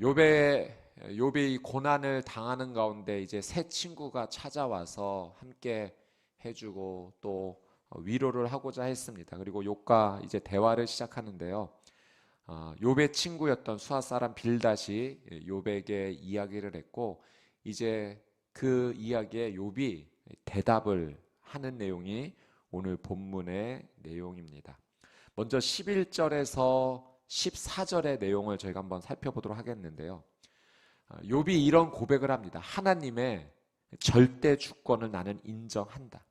욥이 고난을 당하는 가운데 이제 새 친구가 찾아와서 함께 해주고 또 위로를 하고자 했습니다. 그리고 욥과 이제 대화를 시작하는데요. 욥의 친구였던 수아 사람 빌닷이 욥에게 이야기를 했고, 이제 그 이야기에 욥이 대답을 하는 내용이 오늘 본문의 내용입니다. 먼저 11절에서 14절의 내용을 저희가 한번 살펴보도록 하겠는데요. 욥이 이런 고백을 합니다. 하나님의 절대 주권을 나는 인정한다.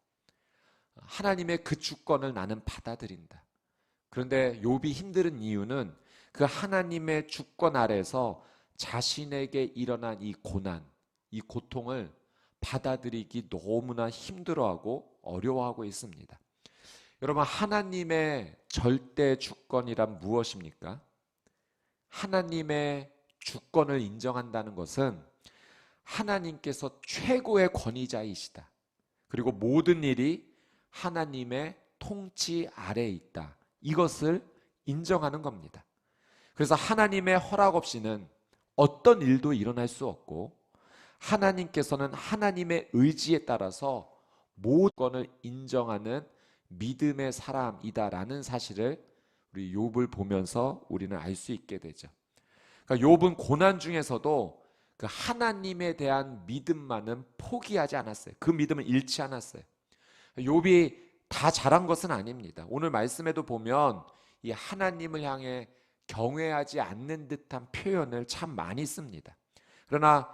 하나님의 그 주권을 나는 받아들인다. 그런데 욥이 힘든 이유는 그 하나님의 주권 아래서 자신에게 일어난 이 고난, 이 고통을 받아들이기 너무나 힘들어하고 어려워하고 있습니다. 여러분, 하나님의 절대 주권이란 무엇입니까? 하나님의 주권을 인정한다는 것은 하나님께서 최고의 권위자이시다. 그리고 모든 일이 하나님의 통치 아래에 있다. 이것을 인정하는 겁니다. 그래서 하나님의 허락 없이는 어떤 일도 일어날 수 없고, 하나님께서는 하나님의 의지에 따라서 모든 권을 인정하는 믿음의 사람이다라는 사실을 우리 욥을 보면서 우리는 알 수 있게 되죠. 그러니까 욥은 고난 중에서도 그 하나님에 대한 믿음만은 포기하지 않았어요. 그 믿음은 잃지 않았어요. 욥이 다 잘한 것은 아닙니다. 오늘 말씀에도 보면 이 하나님을 향해 경외하지 않는 듯한 표현을 참 많이 씁니다. 그러나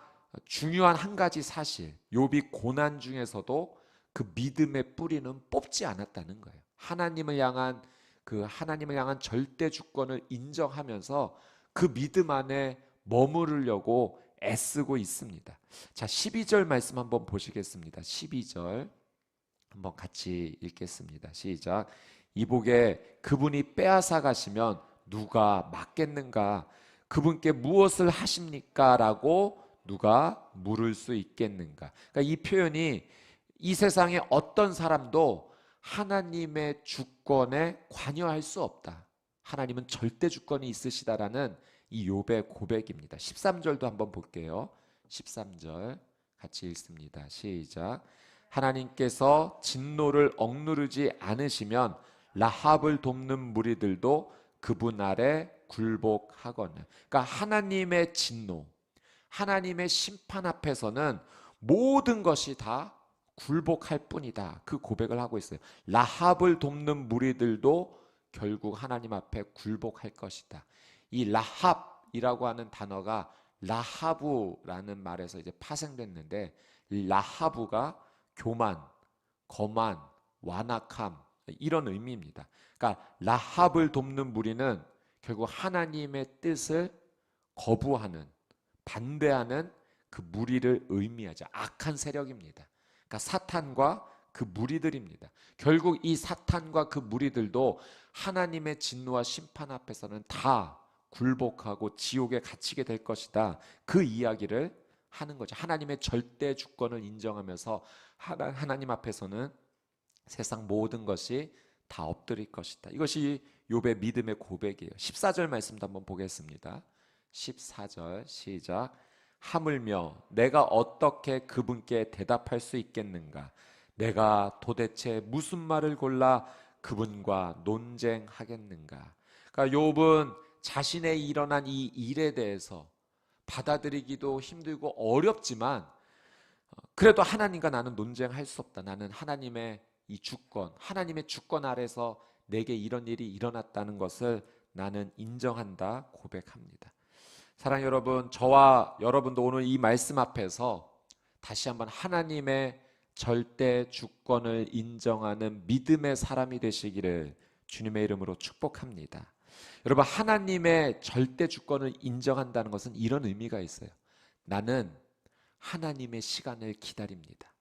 중요한 한 가지 사실, 욥이 고난 중에서도 그 믿음의 뿌리는 뽑지 않았다는 거예요. 하나님을 향한 절대 주권을 인정하면서 그 믿음 안에 머무르려고 애쓰고 있습니다. 자, 12절 말씀 한번 보시겠습니다. 12절 한번 같이 읽겠습니다. 시작. 이복에 그분이 빼앗아 가시면 누가 막겠는가? 그분께 무엇을 하십니까? 라고 누가 물을 수 있겠는가? 그러니까 이 표현이 이 세상에 어떤 사람도 하나님의 주권에 관여할 수 없다. 하나님은 절대 주권이 있으시다라는 이 욥의 고백입니다. 13절도 한번 볼게요. 13절 같이 읽습니다. 시작. 하나님께서 진노를 억누르지 않으시면 라합을 돕는 무리들도 그분 아래 굴복하거늘. 그러니까 하나님의 진노, 하나님의 심판 앞에서는 모든 것이 다 굴복할 뿐이다. 그 고백을 하고 있어요. 라합을 돕는 무리들도 결국 하나님 앞에 굴복할 것이다. 이 라합이라고 하는 단어가 라하부라는 말에서 이제 파생됐는데, 라하부가 교만, 거만, 완악함 이런 의미입니다. 그러니까 라합을 돕는 무리는 결국 하나님의 뜻을 거부하는, 반대하는 그 무리를 의미하죠. 악한 세력입니다. 그러니까 사탄과 그 무리들입니다. 결국 이 사탄과 그 무리들도 하나님의 진노와 심판 앞에서는 다 굴복하고 지옥에 갇히게 될 것이다. 그 이야기를 하는 거죠. 하나님의 절대 주권을 인정하면서 하나님 앞에서는 세상 모든 것이 다 엎드릴 것이다. 이것이 욥의 믿음의 고백이에요. 14절 말씀도 한번 보겠습니다. 14절 시작. 하물며 내가 어떻게 그분께 대답할 수 있겠는가? 내가 도대체 무슨 말을 골라 그분과 논쟁하겠는가? 그러니까 욥은 자신의 일어난 이 일에 대해서 받아들이기도 힘들고 어렵지만, 그래도 하나님과 나는 논쟁할 수 없다. 나는 하나님의 이 주권, 하나님의 주권 아래서 내게 이런 일이 일어났다는 것을 나는 인정한다 고백합니다. 사랑하는 여러분, 저와 여러분도 오늘 이 말씀 앞에서 다시 한번 하나님의 절대 주권을 인정하는 믿음의 사람이 되시기를 주님의 이름으로 축복합니다. 여러분, 하나님의 절대 주권을 인정한다는 것은 이런 의미가 있어요. 나는 하나님의 시간을 기다립니다.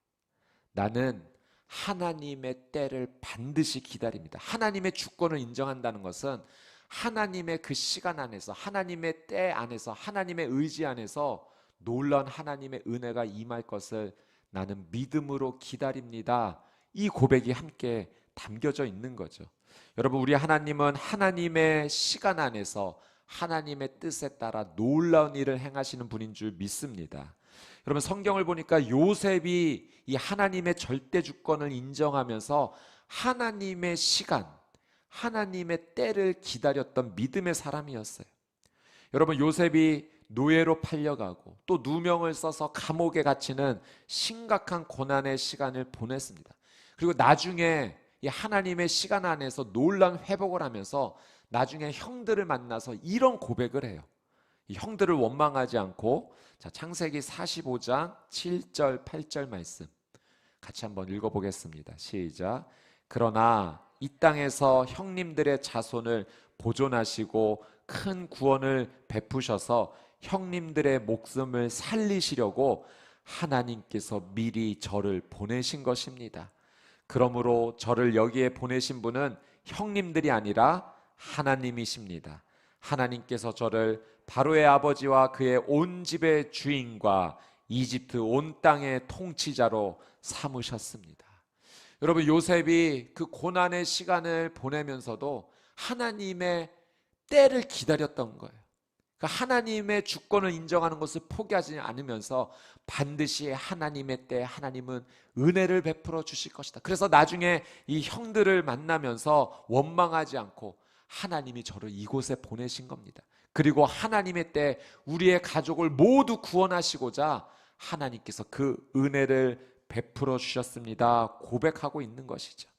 나는 하나님의 때를 반드시 기다립니다. 하나님의 주권을 인정한다는 것은 하나님의 그 시간 안에서, 하나님의 때 안에서, 하나님의 의지 안에서 놀라운 하나님의 은혜가 임할 것을 나는 믿음으로 기다립니다. 이 고백이 함께 담겨져 있는 거죠. 여러분, 우리 하나님은 하나님의 시간 안에서, 하나님의 뜻에 따라 놀라운 일을 행하시는 분인 줄 믿습니다. 여러분, 성경을 보니까 요셉이 이 하나님의 절대 주권을 인정하면서 하나님의 시간, 하나님의 때를 기다렸던 믿음의 사람이었어요. 여러분, 요셉이 노예로 팔려가고 또 누명을 써서 감옥에 갇히는 심각한 고난의 시간을 보냈습니다. 그리고 나중에 이 하나님의 시간 안에서 놀라운 회복을 하면서 나중에 형들을 만나서 이런 고백을 해요. 이 형들을 원망하지 않고, 자, 창세기 45장 7절 8절 말씀 같이 한번 읽어보겠습니다. 시작. 그러나 이 땅에서 형님들의 자손을 보존하시고 큰 구원을 베푸셔서 형님들의 목숨을 살리시려고 하나님께서 미리 저를 보내신 것입니다. 그러므로 저를 여기에 보내신 분은 형님들이 아니라 하나님이십니다. 하나님께서 저를 바로의 아버지와 그의 온 집의 주인과 이집트 온 땅의 통치자로 삼으셨습니다. 여러분, 요셉이 그 고난의 시간을 보내면서도 하나님의 때를 기다렸던 거예요. 그러니까 하나님의 주권을 인정하는 것을 포기하지 않으면서 반드시 하나님의 때 하나님은 은혜를 베풀어 주실 것이다. 그래서 나중에 이 형들을 만나면서 원망하지 않고 하나님이 저를 이곳에 보내신 겁니다. 그리고 하나님의 때 우리의 가족을 모두 구원하시고자 하나님께서 그 은혜를 베풀어 주셨습니다. 고백하고 있는 것이죠.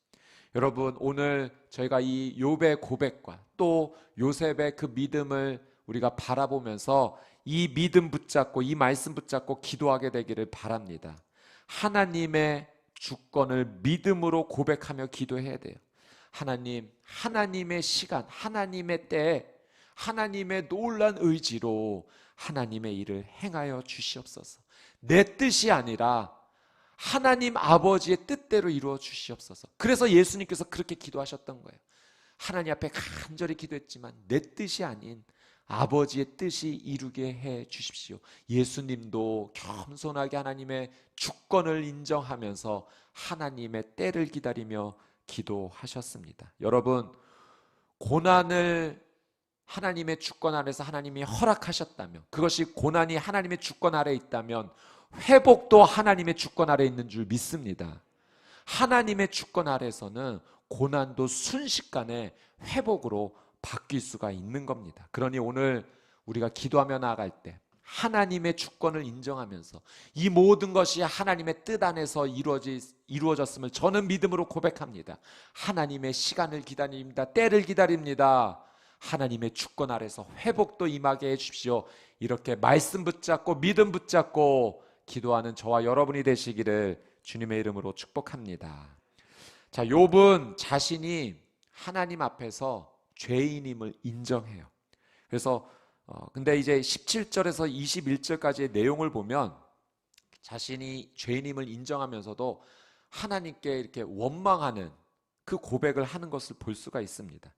여러분, 오늘 저희가 이 욥의 고백과 또 요셉의 그 믿음을 우리가 바라보면서 이 믿음 붙잡고 이 말씀 붙잡고 기도하게 되기를 바랍니다. 하나님의 주권을 믿음으로 고백하며 기도해야 돼요. 하나님, 하나님의 시간, 하나님의 때, 하나님의 놀란 의지로 하나님의 일을 행하여 주시옵소서. 내 뜻이 아니라 하나님 아버지의 뜻대로 이루어 주시옵소서. 그래서 예수님께서 그렇게 기도하셨던 거예요. 하나님 앞에 간절히 기도했지만 내 뜻이 아닌 아버지의 뜻이 이루게 해 주십시오. 예수님도 겸손하게 하나님의 주권을 인정하면서 하나님의 때를 기다리며 기도하셨습니다. 여러분, 고난을 하나님의 주권 아래서 하나님이 허락하셨다면, 그것이 고난이 하나님의 주권 아래에 있다면 회복도 하나님의 주권 아래에 있는 줄 믿습니다. 하나님의 주권 아래에서는 고난도 순식간에 회복으로 바뀔 수가 있는 겁니다. 그러니 오늘 우리가 기도하며 나아갈 때 하나님의 주권을 인정하면서 이 모든 것이 하나님의 뜻 안에서 이루어졌음을 저는 믿음으로 고백합니다. 하나님의 시간을 기다립니다. 때를 기다립니다. 하나님의 주권 아래서 회복도 임하게 해주십시오. 이렇게 말씀 붙잡고 믿음 붙잡고 기도하는 저와 여러분이 되시기를 주님의 이름으로 축복합니다. 자, 욥은 자신이 하나님 앞에서 죄인임을 인정해요. 그래서 근데 이제 17절에서 21절까지의 내용을 보면 자신이 죄인임을 인정하면서도 하나님께 이렇게 원망하는 그 고백을 하는 것을 볼 수가 있습니다.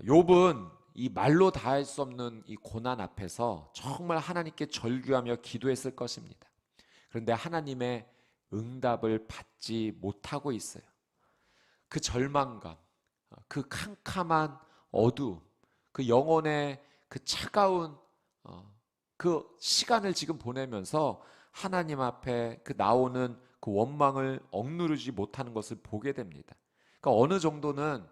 욥은 이 말로 다할 수 없는 이 고난 앞에서 정말 하나님께 절규하며 기도했을 것입니다. 그런데 하나님의 응답을 받지 못하고 있어요. 그 절망감, 그 캄캄한 어두움, 그 영혼의 그 차가운 그 시간을 지금 보내면서 하나님 앞에 그 나오는 그 원망을 억누르지 못하는 것을 보게 됩니다. 그러니까 어느 정도는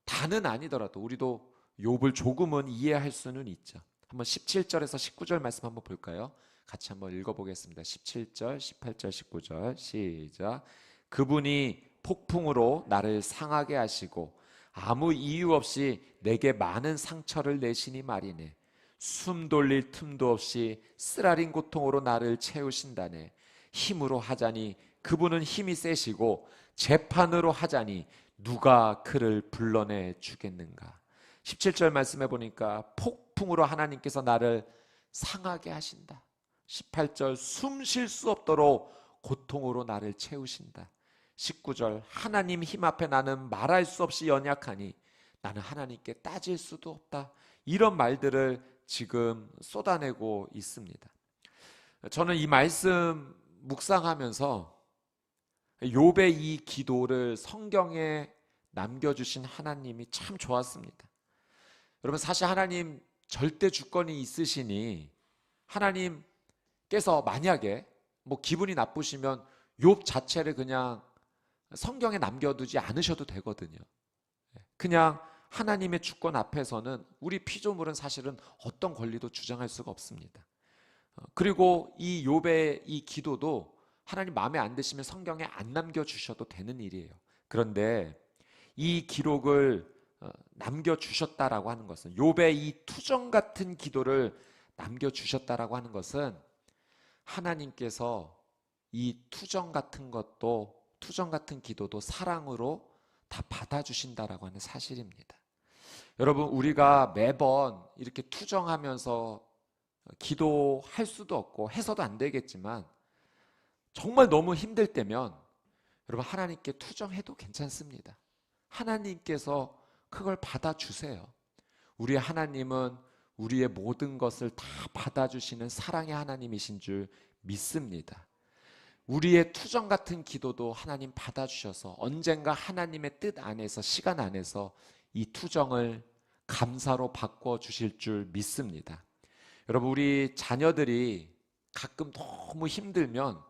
다는 아니더라도 우리도 욥을 조금은 이해할 수는 있죠. 한번 17절에서 19절 말씀 한번 볼까요? 같이 한번 읽어보겠습니다. 17절, 18절, 19절 시작. 그분이 폭풍으로 나를 상하게 하시고 아무 이유 없이 내게 많은 상처를 내시니 말이네. 숨 돌릴 틈도 없이 쓰라린 고통으로 나를 채우신다네. 힘으로 하자니 그분은 힘이 세시고 재판으로 하자니 누가 그를 불러내 주겠는가. 17절 말씀해 보니까 폭풍으로 하나님께서 나를 상하게 하신다. 18절 숨 쉴 수 없도록 고통으로 나를 채우신다. 19절 하나님 힘 앞에 나는 말할 수 없이 연약하니 나는 하나님께 따질 수도 없다. 이런 말들을 지금 쏟아내고 있습니다. 저는 이 말씀 묵상하면서 욥의 이 기도를 성경에 남겨주신 하나님이 참 좋았습니다. 여러분 사실 하나님 절대 주권이 있으시니 하나님께서 만약에 뭐 기분이 나쁘시면 욥 자체를 그냥 성경에 남겨두지 않으셔도 되거든요. 그냥 하나님의 주권 앞에서는 우리 피조물은 사실은 어떤 권리도 주장할 수가 없습니다. 그리고 이 욥의 이 기도도 하나님 마음에 안 드시면 성경에 안 남겨주셔도 되는 일이에요. 그런데 이 기록을 남겨주셨다라고 하는 것은, 욥의 이 투정 같은 기도를 남겨주셨다라고 하는 것은 하나님께서 이 투정 같은 기도도 사랑으로 다 받아주신다라고 하는 사실입니다. 여러분, 우리가 매번 이렇게 투정하면서 기도할 수도 없고 해서도 안 되겠지만, 정말 너무 힘들 때면 여러분 하나님께 투정해도 괜찮습니다. 하나님께서 그걸 받아주세요. 우리 하나님은 우리의 모든 것을 다 받아주시는 사랑의 하나님이신 줄 믿습니다. 우리의 투정 같은 기도도 하나님 받아주셔서 언젠가 하나님의 뜻 안에서, 시간 안에서 이 투정을 감사로 바꿔주실 줄 믿습니다. 여러분, 우리 자녀들이 가끔 너무 힘들면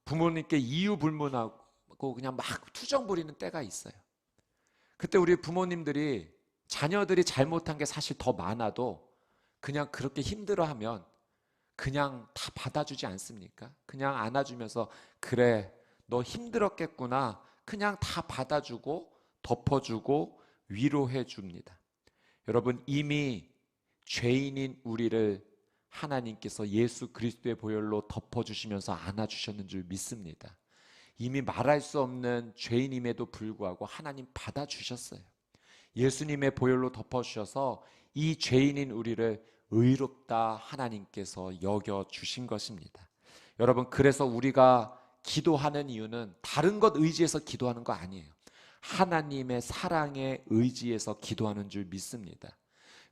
부모님께 이유 불문하고 그냥 막 투정 부리는 때가 있어요. 그때 우리 부모님들이 자녀들이 잘못한 게 사실 더 많아도 그냥 그렇게 힘들어하면 그냥 다 받아주지 않습니까? 그냥 안아주면서 그래, 너 힘들었겠구나, 그냥 다 받아주고 덮어주고 위로해 줍니다. 여러분, 이미 죄인인 우리를 하나님께서 예수 그리스도의 보혈로 덮어주시면서 안아주셨는 줄 믿습니다. 이미 말할 수 없는 죄인임에도 불구하고 하나님 받아주셨어요. 예수님의 보혈로 덮어주셔서 이 죄인인 우리를 의롭다 하나님께서 여겨주신 것입니다. 여러분, 그래서 우리가 기도하는 이유는 다른 것 의지해서 기도하는 거 아니에요. 하나님의 사랑에 의지해서 기도하는 줄 믿습니다.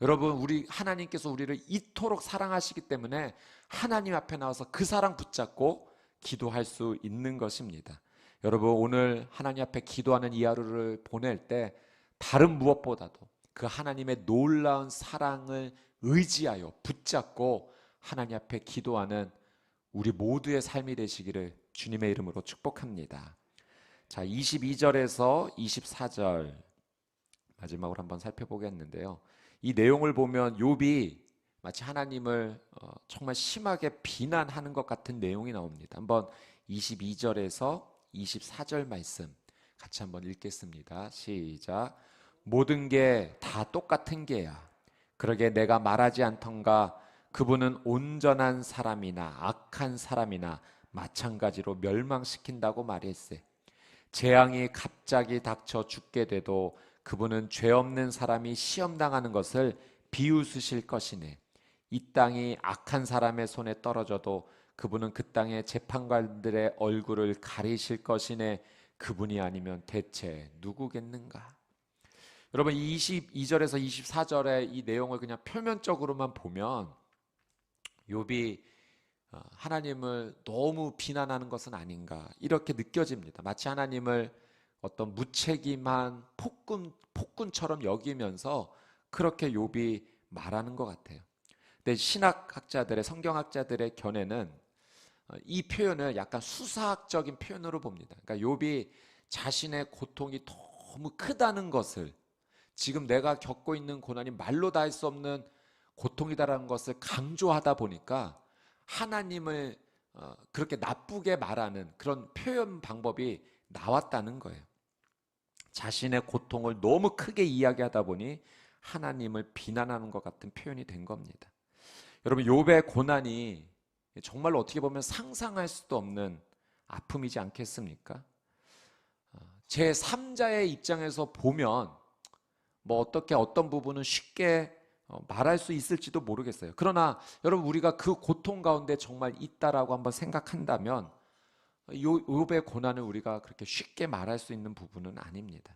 여러분, 우리 하나님께서 우리를 이토록 사랑하시기 때문에 하나님 앞에 나와서 그 사랑 붙잡고 기도할 수 있는 것입니다. 여러분, 오늘 하나님 앞에 기도하는 이 하루를 보낼 때 다른 무엇보다도 그 하나님의 놀라운 사랑을 의지하여 붙잡고 하나님 앞에 기도하는 우리 모두의 삶이 되시기를 주님의 이름으로 축복합니다. 자, 22절에서 24절 마지막으로 한번 살펴보겠는데요. 이 내용을 보면 욥이 마치 하나님을 정말 심하게 비난하는 것 같은 내용이 나옵니다. 한번 22절에서 24절 말씀 같이 한번 읽겠습니다. 시작. 모든 게 다 똑같은 게야. 그러게 내가 말하지 않던가. 그분은 온전한 사람이나 악한 사람이나 마찬가지로 멸망시킨다고 말했세. 재앙이 갑자기 닥쳐 죽게 돼도 그분은 죄 없는 사람이 시험당하는 것을 비웃으실 것이네. 이 땅이 악한 사람의 손에 떨어져도 그분은 그 땅의 재판관들의 얼굴을 가리실 것이네. 그분이 아니면 대체 누구겠는가? 여러분, 22절에서 24절의 이 내용을 그냥 표면적으로만 보면 욥이 하나님을 너무 비난하는 것은 아닌가 이렇게 느껴집니다. 마치 하나님을 어떤 무책임한 폭군처럼 여기면서 그렇게 욥이 말하는 것 같아요. 근데 신학학자들의, 성경학자들의 견해는 이 표현을 약간 수사학적인 표현으로 봅니다. 그러니까 욥이 자신의 고통이 너무 크다는 것을, 지금 내가 겪고 있는 고난이 말로 다 할 수 없는 고통이다라는 것을 강조하다 보니까 하나님을 그렇게 나쁘게 말하는 그런 표현 방법이 나왔다는 거예요. 자신의 고통을 너무 크게 이야기하다 보니 하나님을 비난하는 것 같은 표현이 된 겁니다. 여러분, 욥의 고난이 정말로 어떻게 보면 상상할 수도 없는 아픔이지 않겠습니까? 제 3자의 입장에서 보면 뭐 어떻게 어떤 부분은 쉽게 말할 수 있을지도 모르겠어요. 그러나 여러분, 우리가 그 고통 가운데 정말 있다라고 한번 생각한다면 욥의 고난을 우리가 그렇게 쉽게 말할 수 있는 부분은 아닙니다.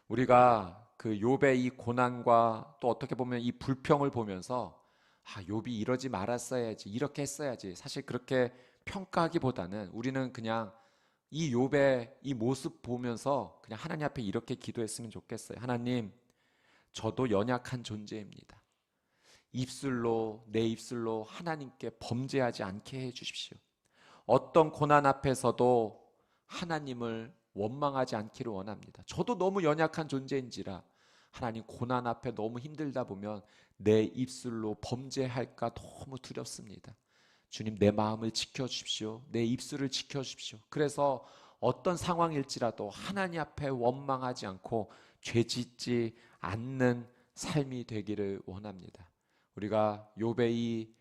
우리가 그 욥의 이 고난과 또 어떻게 보면 이 불평을 보면서 욥이 이러지 말았어야지, 이렇게 했어야지, 사실 그렇게 평가하기보다는 우리는 그냥 이 욥의 이 모습 보면서 그냥 하나님 앞에 이렇게 기도했으면 좋겠어요. 하나님, 저도 연약한 존재입니다. 내 입술로 하나님께 범죄하지 않게 해 주십시오. 어떤 고난 앞에서도 하나님을 원망하지 않기를 원합니다. 저도 너무 연약한 존재인지라 하나님, 고난 앞에 너무 힘들다 보면 내 입술로 범죄할까 너무 두렵습니다. 주님, 내 마음을 지켜주십시오. 내 입술을 지켜주십시오. 그래서 어떤 상황일지라도 하나님 앞에 원망하지 않고 죄짓지 않는 삶이 되기를 원합니다. 우리가 욥의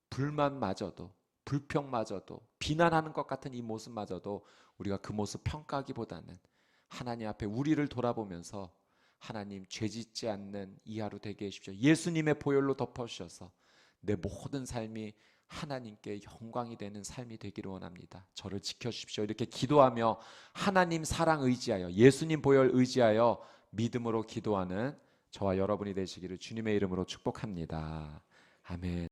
불만마저도, 불평마저도, 비난하는 것 같은 이 모습마저도 우리가 그 모습 평가하기보다는 하나님 앞에 우리를 돌아보면서 하나님, 죄짓지 않는 이 하루 되게 해주십시오. 예수님의 보혈로 덮어주셔서 내 모든 삶이 하나님께 영광이 되는 삶이 되기를 원합니다. 저를 지켜주십시오. 이렇게 기도하며 하나님 사랑 의지하여, 예수님 보혈 의지하여 믿음으로 기도하는 저와 여러분이 되시기를 주님의 이름으로 축복합니다. 아멘.